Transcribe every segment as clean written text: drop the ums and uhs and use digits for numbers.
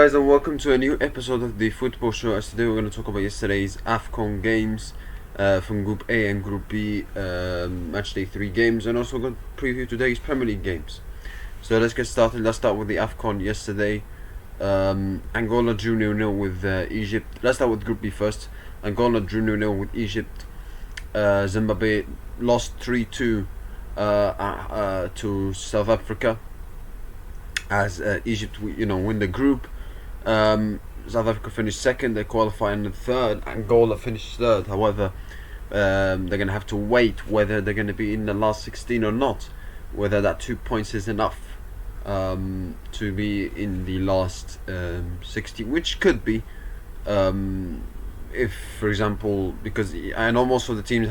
Guys, and welcome to a new episode of the Football Show. As today we're going to talk about yesterday's AFCON games from Group A and Group B, match day 3 games, and also going to preview today's Premier League games. So let's get started. Let's start with the AFCON yesterday. Angola drew 0-0 with Egypt. Let's start with Group B first. Angola drew 0-0 with Egypt. Zimbabwe lost 3-2 to South Africa, as Egypt win the group. South Africa finished second, they qualify in the third. Angola finished third. However, they're going to have to wait whether they're going to be in the last 16 or not, whether that 2 points is enough to be in the last 16, which could be, if, for example, because I know most teams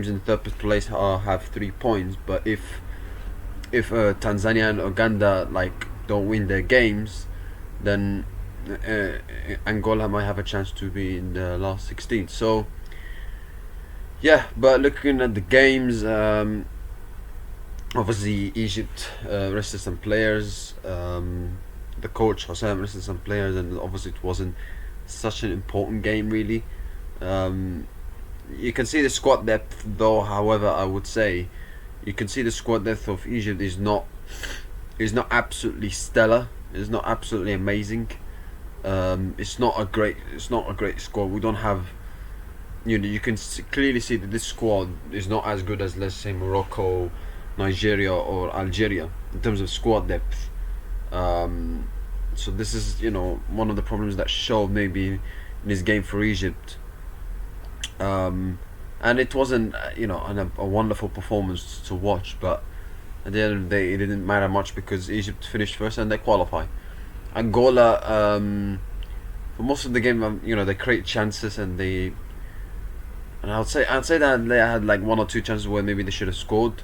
in third place have 3 points, but if Tanzania and Uganda don't win their games, then Angola might have a chance to be in the last 16. So yeah, but looking at the games, obviously Egypt rested some players, the coach Hossein rested some players, and obviously it wasn't such an important game really. You can see the squad depth though. However, I would say you can see the squad depth of Egypt is not absolutely stellar. It's not absolutely amazing. It's not a great squad. We don't have, you can clearly see that this squad is not as good as, let's say, Morocco, Nigeria, or Algeria in terms of squad depth. So this is one of the problems that showed maybe in this game for Egypt. And it wasn't a wonderful performance to watch, but at the end of the day it didn't matter much because Egypt finished first and they qualify. Angola, for most of the game, they create chances, and I'd say that they had like 1 or 2 chances where maybe they should have scored,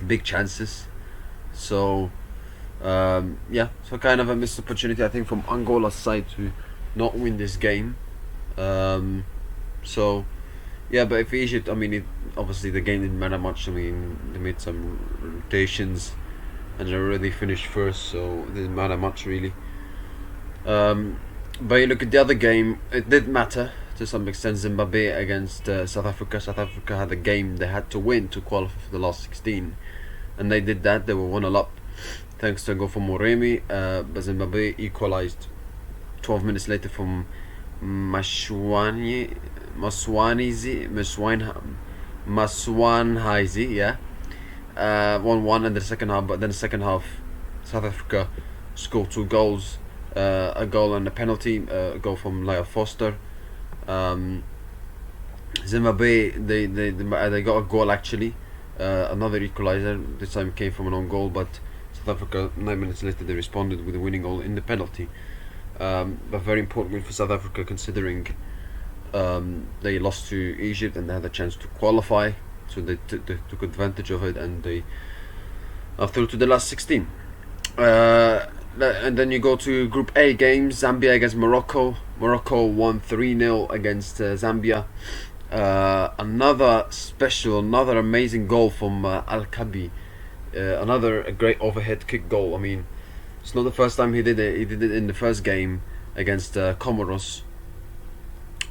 big chances. So yeah, so kind of a missed opportunity I think from Angola's side to not win this game. So yeah, but if Egypt, obviously the game didn't matter much. They made some rotations and they already finished first, so it didn't matter much really. But you look at the other game, it did matter to some extent. Zimbabwe against South Africa. South Africa had a game they had to win to qualify for the last 16, and they did that. They were 1-0 up thanks to a goal from Moremi, but Zimbabwe equalized 12 minutes later from Maswanhaizi, yeah. 1-1 in the second half, but then the second half South Africa scored 2 goals, a goal and a penalty, a goal from Lyle Foster. Zimbabwe, they got a goal actually, another equalizer. This time came from an own goal, but South Africa 9 minutes later they responded with a winning goal in the penalty. But very important win for South Africa, considering they lost to Egypt and they had a chance to qualify, so they took advantage of it, and they are through to the last 16. And then you go to Group A games. Zambia against Morocco. Morocco won 3-0 against Zambia. Another amazing goal from Al-Kabi. Another great overhead kick goal. It's not the first time he did it. He did it in the first game against Comoros,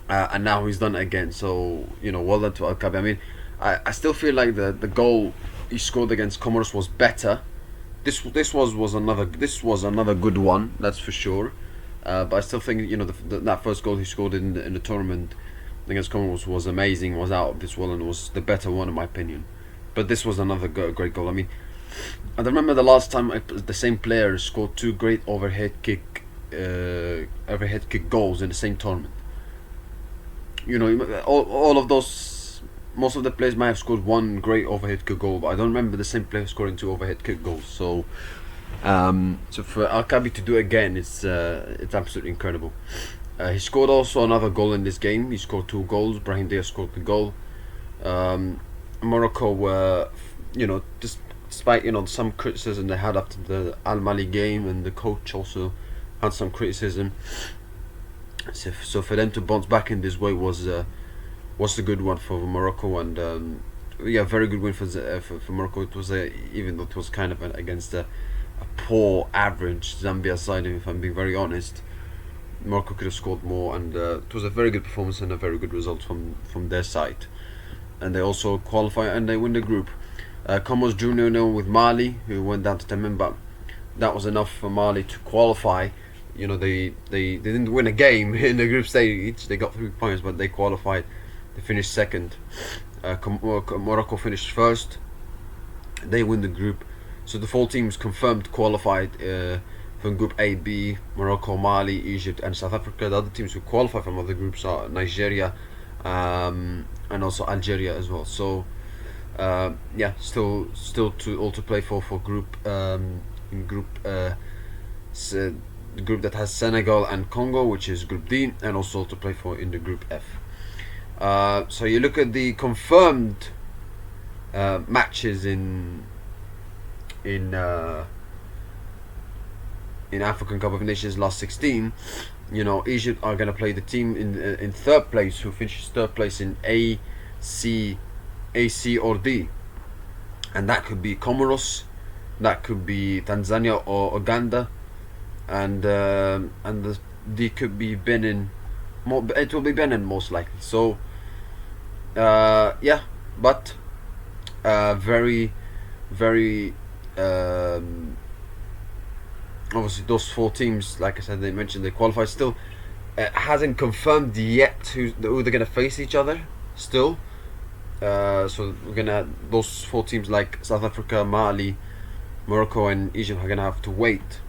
and now he's done it again. So well done to Al-Kabi. I still feel like the goal he scored against Comoros was better. This was another good one, that's for sure. But I still think that first goal he scored in the tournament against Comoros was amazing, was out of this world, and was the better one in my opinion. But this was another great goal. I don't remember the last time the same player scored 2 great overhead kick goals in the same tournament. All of those. Most of the players might have scored 1 great overhead kick goal, but I don't remember the same player scoring 2 overhead kick goals. So, so for Al-Kabi to do it again, it's absolutely incredible. He scored also another goal in this game. He scored 2 goals. Brahim Diaz scored the goal. Morocco were, despite some criticism they had after the Al Mali game, and the coach also had some criticism. So for them to bounce back in this way was a good one for Morocco, and very good win for Morocco. It was even though it was kind of against a poor, average Zambia side. If I'm being very honest, Morocco could have scored more, and it was a very good performance and a very good result from their side. And they also qualify and they win the group. Comoros drew 0-0 with Mali, who went down to Temin, but that was enough for Mali to qualify. You know, they didn't win a game in the group stage. They got 3 points, but they qualified. They finished second. Morocco finished first. They win the group. So the 4 teams confirmed qualified from Group A, B, Morocco, Mali, Egypt, and South Africa. The other teams who qualify from other groups are Nigeria, and also Algeria as well. So yeah, still to all to play for group in group the group that has Senegal and Congo, which is Group D, and also to play for in the Group F. So you look at the confirmed matches in African Cup of Nations last 16. You know, Egypt are going to play the team in third place, who finishes third place in A, C, or D, and that could be Comoros, that could be Tanzania or Uganda, and the D could be Benin. It will be Benin most likely. So yeah, but very obviously those 4 teams, like I said, they mentioned they qualified. Still, hasn't confirmed yet who they're gonna face each other. Still, so we're gonna those 4 teams like South Africa, Mali, Morocco, and Egypt are gonna have to wait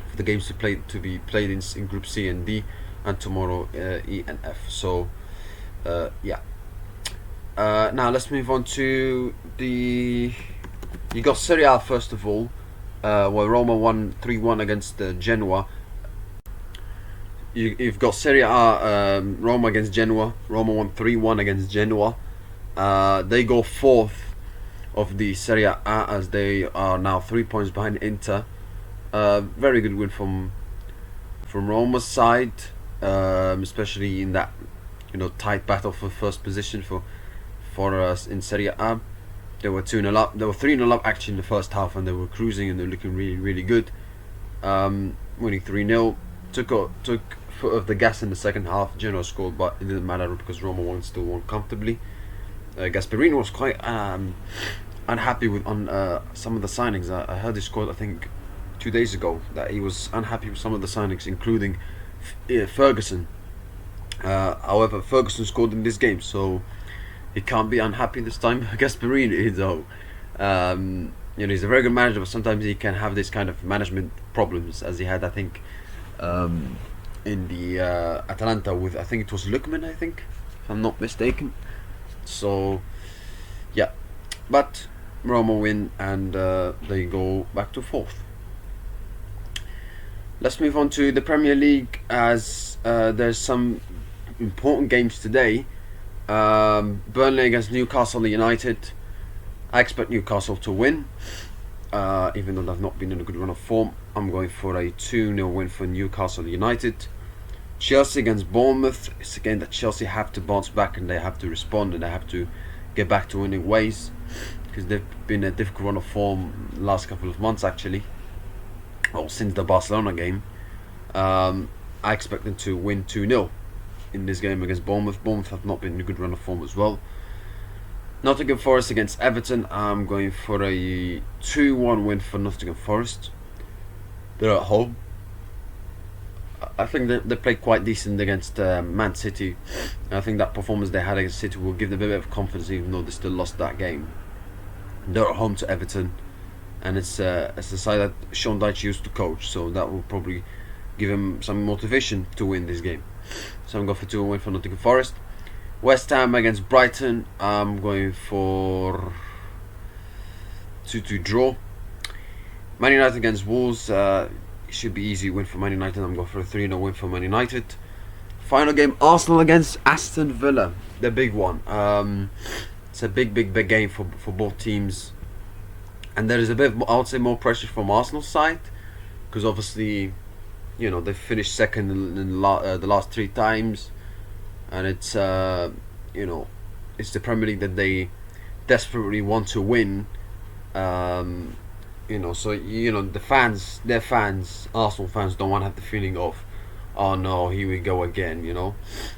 for the games to be played in Group C and D, and tomorrow E and F. So yeah. Now let's move on to you got Serie A first of all, where Roma won 3-1 against Genoa. You've got Serie A, Roma against Genoa. Roma won 3-1 against Genoa. They go 4th of the Serie A as they are now 3 points behind Inter. Very good win from Roma's side, especially in that tight battle for first position for us in Serie A. They were 2-0 up. They were 3-0 up actually in the first half, and they were cruising and they were looking really good. Winning 3-0. Took foot off the gas in the second half. Genoa scored, but it didn't matter because Roma still won comfortably. Gasperini was quite unhappy with some of the signings. I heard this quote, I think 2 days ago, that he was unhappy with some of the signings, including Ferguson. However, Ferguson scored in this game, so he can't be unhappy this time. Gasperini, though, he's a very good manager, but sometimes he can have this kind of management problems, as he had, I think, in the Atalanta with, I think it was Lukman, if I'm not mistaken. So yeah, but Roma win and they go back to 4th. Let's move on to the Premier League, as there's some important games today. Burnley against Newcastle United. I expect Newcastle to win, even though they've not been in a good run of form. I'm going for a 2-0 win for Newcastle United. Chelsea against Bournemouth. It's a game that Chelsea have to bounce back, and they have to respond, and they have to get back to winning ways, because they've been a difficult run of form last couple of months actually, or since the Barcelona game. I expect them to win 2-0 in this game against Bournemouth. Bournemouth have not been in a good run of form as well. Nottingham Forest against Everton. I'm going for a 2-1 win for Nottingham Forest. They're at home. I think they played quite decent against Man City. I think that performance they had against City will give them a bit of confidence, even though they still lost that game. They're at home to Everton, and it's a side that Sean Dyche used to coach, so that will probably give him some motivation to win this game. So I'm going for 2-1 win for Nottingham Forest. West Ham against Brighton. I'm going for 2-2 draw. Man United against Wolves. Should be easy win for Man United. I'm going for a 3-0 win for Man United. Final game, Arsenal against Aston Villa. The big one. It's a big game for both teams. And there is a bit, I would say, more pressure from Arsenal's side, because obviously, they finished second in the last 3 times, and it's it's the Premier League that they desperately want to win. So the fans, their fans, Arsenal fans don't want to have the feeling of, oh no, here we go again.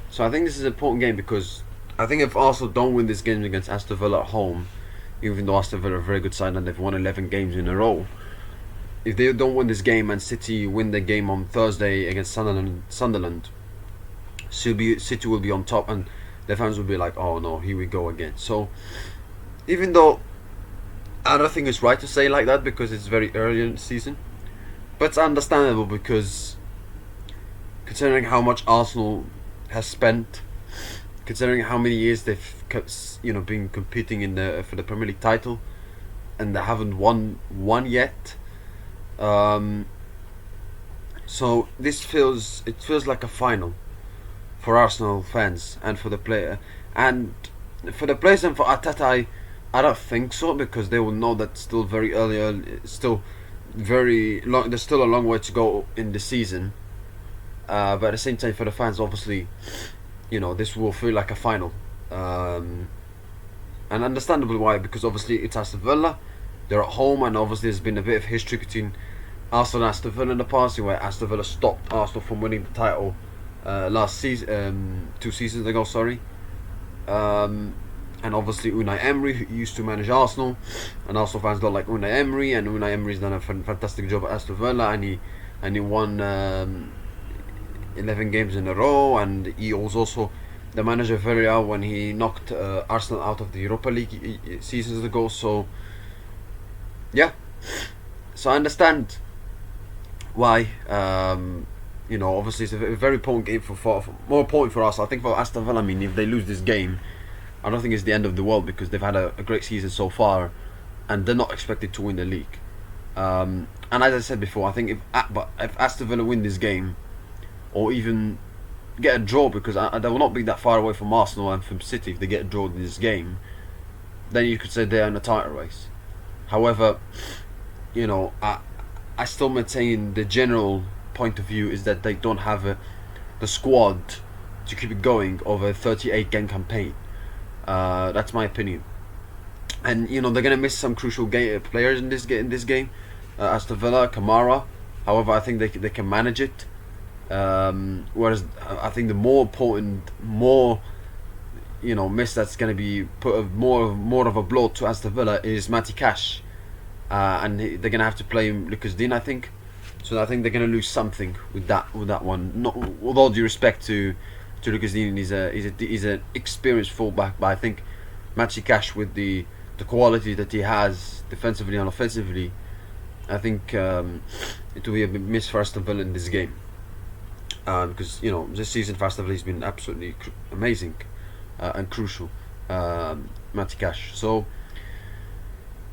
So I think this is an important game because I think if Arsenal don't win this game against Aston Villa at home, even though Aston Villa are a very good side and they've won 11 games in a row, if they don't win this game and City win the game on Thursday against Sunderland, City will be on top and the fans will be like, oh no, here we go again. So even though I don't think it's right to say like that because it's very early in the season, but it's understandable because considering how much Arsenal has spent, considering how many years they've been competing for the Premier League title, and they haven't won one yet. So it feels like a final for Arsenal fans and for the player and for the players and for Arteta. I don't think so because they will know that still very early, still very long. There's still a long way to go in the season. But at the same time, for the fans, obviously, this will feel like a final, and understandably why, because obviously it's Aston Villa, they're at home, and obviously there's been a bit of history between Arsenal and Aston Villa in the past, where Aston Villa stopped Arsenal from winning the title last season, 2 seasons ago, sorry. And obviously Unai Emery, who used to manage Arsenal, and Arsenal fans don't like Unai Emery, and Unai Emery's done a fantastic job at Aston Villa, and he won 11 games in a row, and he was also the manager of Villarreal when he knocked Arsenal out of the Europa League seasons ago. So yeah, so I understand why. Obviously it's a very important game for more important for us. I think for Aston Villa, I mean, if they lose this game, I don't think it's the end of the world because they've had a great season so far, and they're not expected to win the league. And as I said before, I think if Aston Villa win this game, or even get a draw, because they will not be that far away from Arsenal and from City if they get a draw in this game, then you could say they're in a title race. However, I still maintain the general point of view is that they don't have the squad to keep it going over a 38 game campaign. That's my opinion. And they're gonna miss some crucial players in this game. Aston Villa, Kamara. However, I think they can manage it. Whereas I think the more important, miss that's gonna be put more of a blow to Aston Villa is Matty Cash, and they're gonna have to play Lucas Dean, I think. So I think they're gonna lose something with that one. Not with all due respect to Lucas Dean, he's an experienced fullback, but I think Matty Cash, with the quality that he has defensively and offensively, I think it will be a miss for Aston Villa in this game. Because this season for Aston Villa has been absolutely amazing and crucial, Matty Cash. So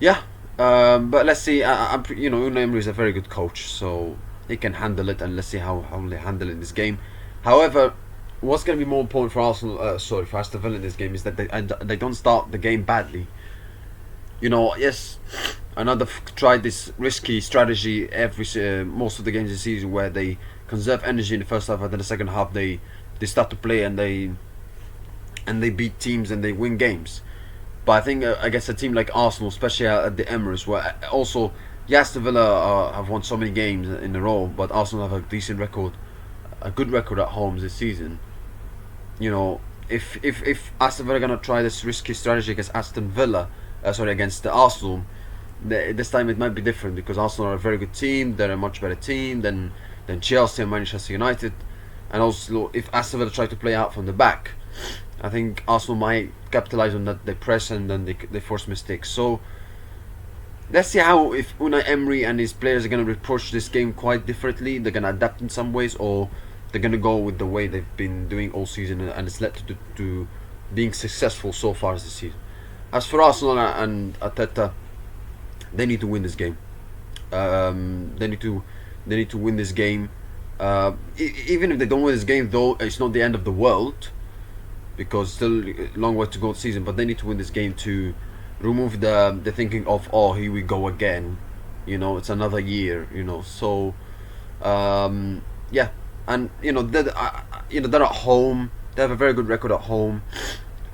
yeah, but let's see. Unai Emery is a very good coach, so he can handle it, and let's see how they handle it in this game. However, what's going to be more important for for Aston Villa in this game is that they don't start the game badly. Yes, I know they've tried this risky strategy most of the games this season, where they conserve energy in the first half, and then the second half they start to play and they beat teams and they win games. But I think I guess a team like Arsenal, especially at the Emirates, where also Aston Villa have won so many games in a row, but Arsenal have a decent record, a good record at home this season. If Aston Villa are gonna try this risky strategy against against Arsenal, this time it might be different because Arsenal are a very good team. They're a much better team than Chelsea and Manchester United. And also, if Aston Villa try to play out from the back, I think Arsenal might capitalise on that. They press and then they force mistakes. So let's see if Unai Emery and his players are going to approach this game quite differently. They're going to adapt in some ways, or they're going to go with the way they've been doing all season, and it's led to being successful so far this season. As for Arsenal and Arteta, they need to win this game. They need to win this game. Even if they don't win this game, though, it's not the end of the world, because still a long way to go this season. But they need to win this game to remove the thinking of, oh, here we go again. It's another year. So yeah, and they're at home. They have a very good record at home.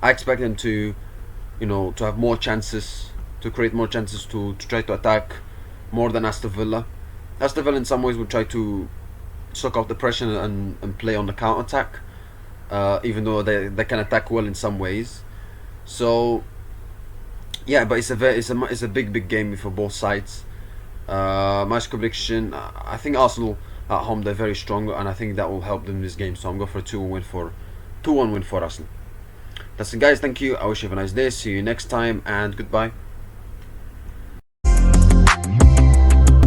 I expect them to have more chances, to create more chances, to try to attack. more than Aston Villa. Aston Villa in some ways will try to suck off the pressure and play on the counter attack, even though they can attack well in some ways. So yeah, but it's a big game for both sides. Match prediction: I think Arsenal at home they're very strong, and I think that will help them in this game. So I'm going for a 2-1 win for Arsenal. That's it, guys. Thank you. I wish you have a nice day. See you next time, and goodbye.